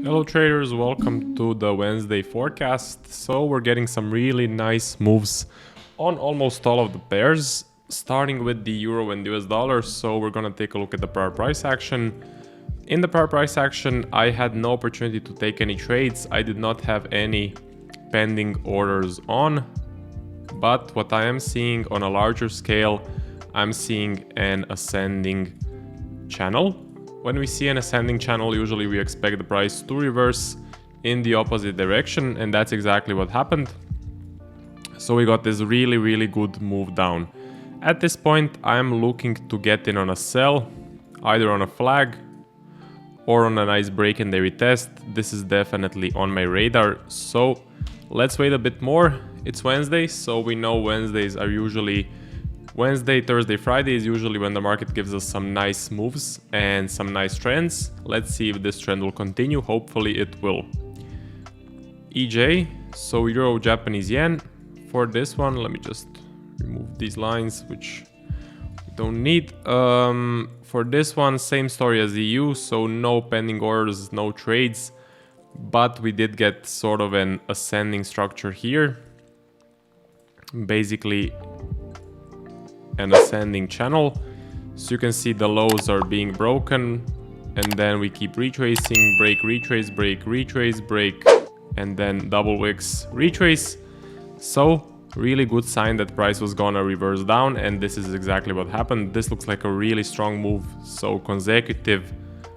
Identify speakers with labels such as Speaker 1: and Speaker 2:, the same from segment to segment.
Speaker 1: Hello traders, welcome to the Wednesday forecast. So we're getting some really nice moves on almost all of the pairs, starting with the euro and US dollar. So we're gonna take a look at the prior price action. In the prior price action, I had no opportunity to take any trades. I did not have any pending orders on, but what I am seeing on a larger scale, I'm seeing an ascending channel. When we see an ascending channel, usually we expect the price to reverse in the opposite direction, and that's exactly what happened. So we got this really good move down. At this point, I'm looking to get in on a sell, either on a flag or on a nice break and daily test. This is definitely on my radar, so let's wait a bit more. It's Wednesday, so we know Wednesdays are usually Wednesday, Thursday, Friday is usually when the market gives us some nice moves and some nice trends. Let's see if this trend will continue. Hopefully it will. EJ, so Euro Japanese Yen. For this one, let me just remove these lines, which we don't need. For this one, same story as EU, so no pending orders, no trades, but we did get sort of an ascending structure here. Basically, an ascending channel, so you can see the lows are being broken, and then we keep retracing, break, retrace, break, retrace, break, and then double wicks, retrace. So really good sign that price was gonna reverse down, and this is exactly what happened. This looks like a really strong move, so consecutive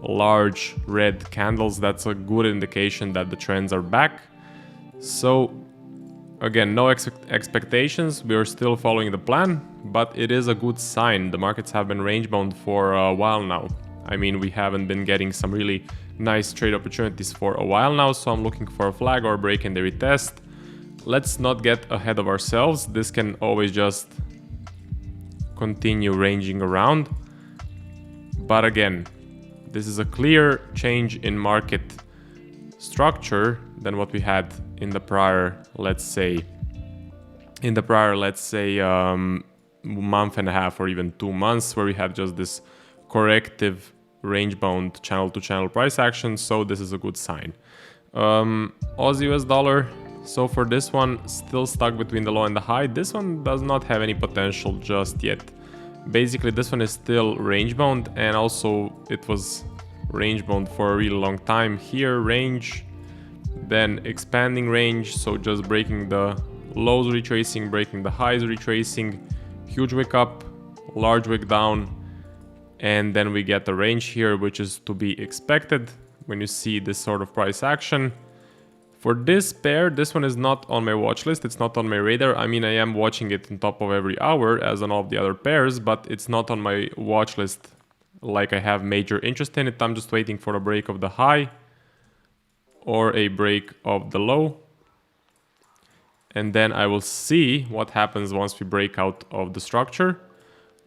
Speaker 1: large red candles, that's a good indication that the trends are back. So again, no expectations, we are still following the plan, but it is a good sign. The markets have been range bound for a while now. I mean, we haven't been getting some really nice trade opportunities for a while now, so I'm looking for a flag or a break and a retest. Let's not get ahead of ourselves. This can always just continue ranging around. But again, this is a clear change in market structure than what we had in the prior, let's say month and a half or even 2 months, where we had just this corrective range bound channel to channel price action. So this is a good sign. Aussie US dollar, so for this one, still stuck between the low and the high. This one does not have any potential just yet. Basically, this one is still range bound, and also it was range bound for a really long time. Here, range, then expanding range, so just breaking the lows, retracing, breaking the highs, retracing, huge wick up, large wick down, and then we get the range here, which is to be expected when you see this sort of price action. For this pair, this one is not on my watch list, it's not on my radar. I mean, I am watching it on top of every hour as on all of the other pairs, but it's not on my watch list like I have major interest in it. I'm just waiting for a break of the high or a break of the low, and then I will see what happens once we break out of the structure.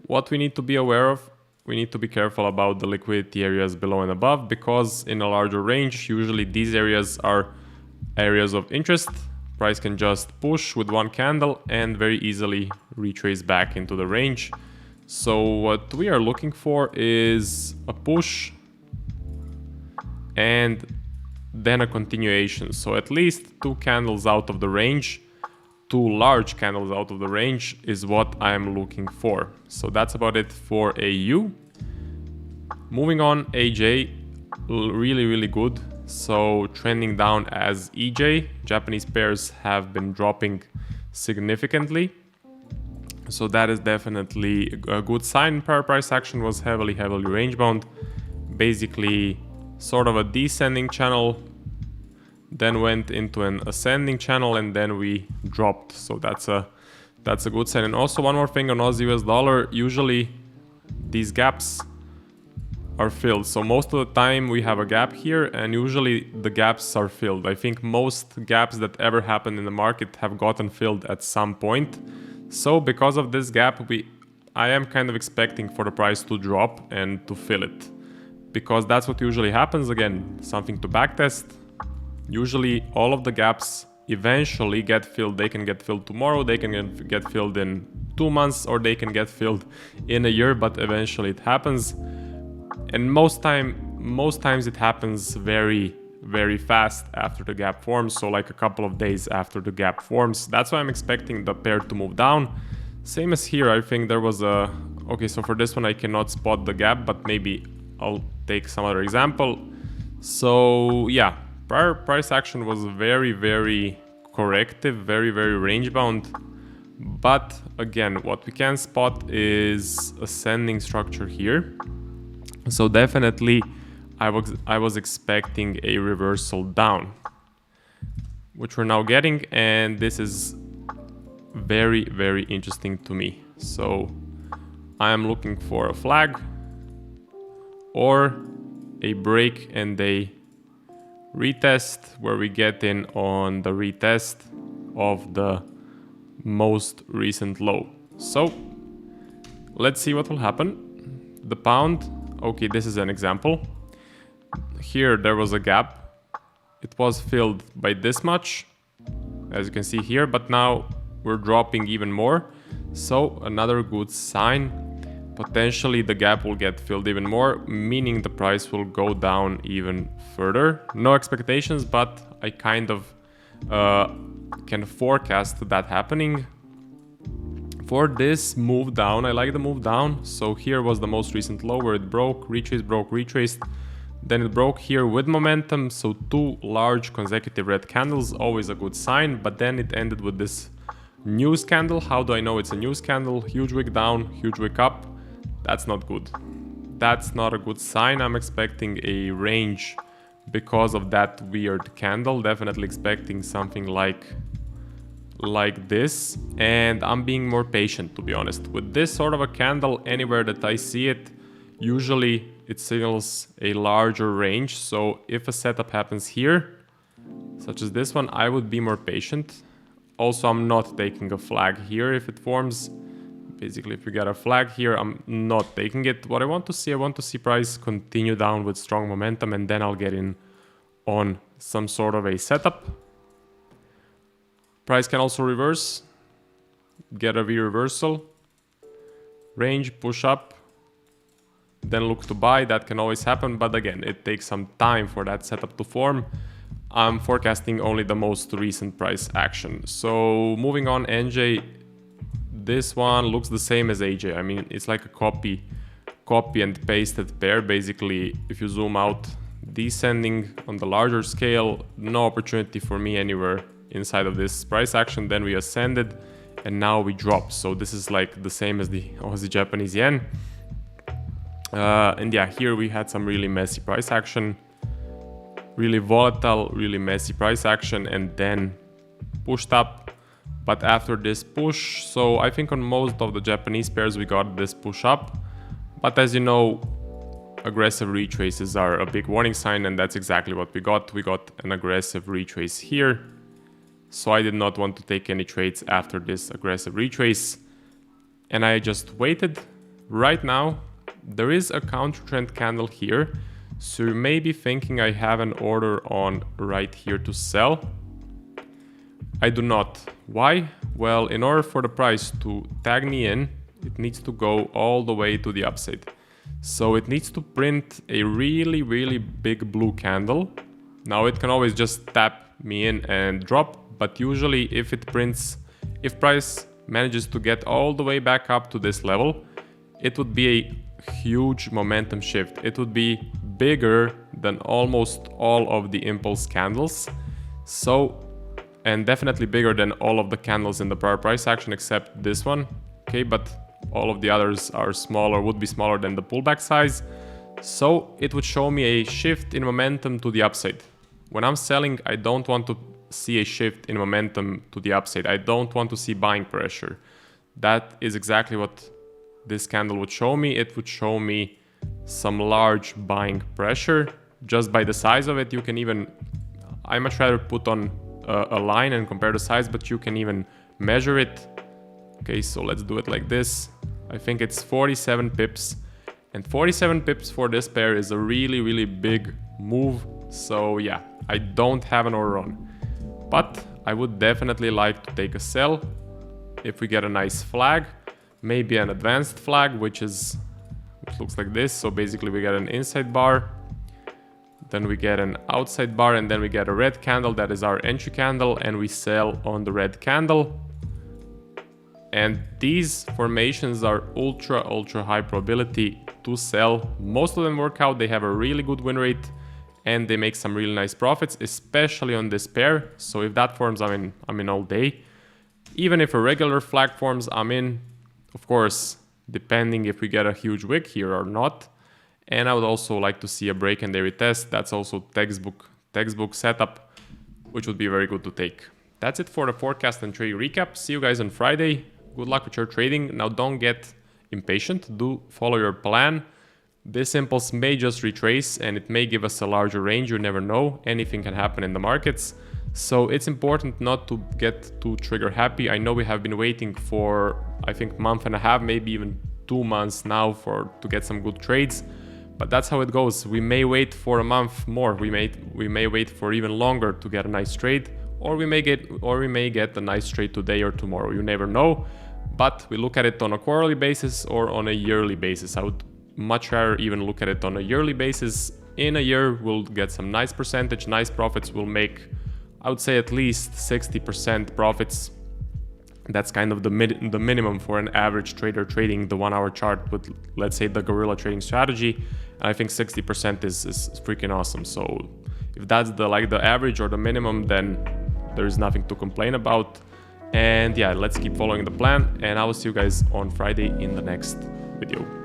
Speaker 1: What we need to be aware of, we need to be careful about the liquidity areas below and above, because in a larger range, usually these areas are areas of interest. Price can just push with one candle and very easily retrace back into the range. So what we are looking for is a push and then a continuation. So at least 2 candles out of the range, 2 large candles out of the range is what I'm looking for. So that's about it for AU. Moving on, AJ, really good. So trending down as EJ, Japanese pairs have been dropping significantly. So that is definitely a good sign. Prior price action was heavily range bound. Basically sort of a descending channel, then went into an ascending channel, and then we dropped. So that's a good sign. And also one more thing on Aussie US dollar, usually these gaps are filled. So most of the time we have a gap here, and usually the gaps are filled. I think most gaps that ever happened in the market have gotten filled at some point. So because of this gap, I am kind of expecting for the price to drop and to fill it, because that's what usually happens. Again, something to backtest. Usually all of the gaps eventually get filled. They can get filled tomorrow, they can get filled in 2 months, or they can get filled in a year, but eventually it happens. And most times it happens very very fast after the gap forms, so like a couple of days after the gap forms. That's why I'm expecting the pair to move down. Same as here, I think there was a... Okay, so for this one I cannot spot the gap, but maybe I'll take some other example. So yeah, prior price action was very, very corrective, very, very range bound. But again, what we can spot is ascending structure here. So definitely I was expecting a reversal down, which we're now getting, and this is very, very interesting to me. So I am looking for a flag or a break and a retest where we get in on the retest of the most recent low. So let's see what will happen. The pound, okay, this is an example. Here there was a gap. It was filled by this much, as you can see here, but now we're dropping even more. So another good sign. Potentially the gap will get filled even more, meaning the price will go down even further. No expectations, but I kind of can forecast that happening. For this move down, I like the move down. So here was the most recent low where it broke, retraced. Then it broke here with momentum. So two large consecutive red candles, always a good sign. But then it ended with this news candle. How do I know it's a news candle? Huge wick down, huge wick up. That's not good. That's not a good sign. I'm expecting a range because of that weird candle. Definitely expecting something like this. And I'm being more patient, to be honest. With this sort of a candle, anywhere that I see it, usually it signals a larger range. So if a setup happens here, such as this one, I would be more patient. Also, I'm not taking a flag here if it forms. Basically, if we get a flag here, I'm not taking it. What I want to see price continue down with strong momentum, and then I'll get in on some sort of a setup. Price can also reverse, get a V reversal, range, push up, then look to buy. That can always happen, but again, it takes some time for that setup to form. I'm forecasting only the most recent price action. So moving on, NJ. This one looks the same as AJ. I mean, it's like a copy and pasted pair. Basically, if you zoom out, descending on the larger scale, no opportunity for me anywhere inside of this price action. Then we ascended and now we dropped. So this is like the same as the Aussie Japanese Yen. And yeah, here we had some really messy price action, really volatile, really messy price action, and then pushed up. But after this push, so I think on most of the Japanese pairs we got this push up. But as you know, aggressive retraces are a big warning sign, and that's exactly what we got. We got an aggressive retrace here. So I did not want to take any trades after this aggressive retrace. And I just waited. Right now, there is a counter trend candle here. So you may be thinking I have an order on right here to sell. I do not. Why? Well, in order for the price to tag me in, it needs to go all the way to the upside. So it needs to print a really, really big blue candle. Now it can always just tap me in and drop, but usually if price manages to get all the way back up to this level, it would be a huge momentum shift. It would be bigger than almost all of the impulse candles. And definitely bigger than all of the candles in the prior price action except this one. Okay, but all of the others are smaller, would be smaller than the pullback size. So it would show me a shift in momentum to the upside. When I'm selling, I don't want to see a shift in momentum to the upside. I don't want to see buying pressure. That is exactly what this candle would show me. It would show me some large buying pressure. Just by the size of it, you can even... I much rather put on a line and compare the size, but you can even measure it. Okay, so let's do it like this. I think it's 47 pips, and 47 pips for this pair is a really, really big move. So yeah, I don't have an order on, but I would definitely like to take a sell if we get a nice flag, maybe an advanced flag, which looks like this. So basically we get an inside bar, then we get an outside bar, and then we get a red candle. That is our entry candle, and we sell on the red candle. And these formations are ultra high probability to sell. Most of them work out. They have a really good win rate, and they make some really nice profits, especially on this pair. So if that forms, I'm in all day. Even if a regular flag forms, I'm in, of course, depending if we get a huge wick here or not. And I would also like to see a break and day retest. That's also textbook setup, which would be very good to take. That's it for the forecast and trade recap. See you guys on Friday. Good luck with your trading. Now don't get impatient. Do follow your plan. This impulse may just retrace and it may give us a larger range. You never know. Anything can happen in the markets. So it's important not to get too trigger happy. I know we have been waiting for, I think, month and a half, maybe even 2 months now to get some good trades. But that's how it goes. We may wait for a month more. We may wait for even longer to get a nice trade, or we may get a nice trade today or tomorrow. You never know. But we look at it on a quarterly basis or on a yearly basis. I would much rather even look at it on a yearly basis. In a year, we'll get some nice percentage, nice profits. We'll make, I would say, at least 60% profits. That's kind of the minimum for an average trader trading the 1 hour chart with, let's say, the guerrilla trading strategy. And I think 60% is freaking awesome. So if that's the average or the minimum, then there is nothing to complain about. And yeah, let's keep following the plan, and I will see you guys on Friday in the next video.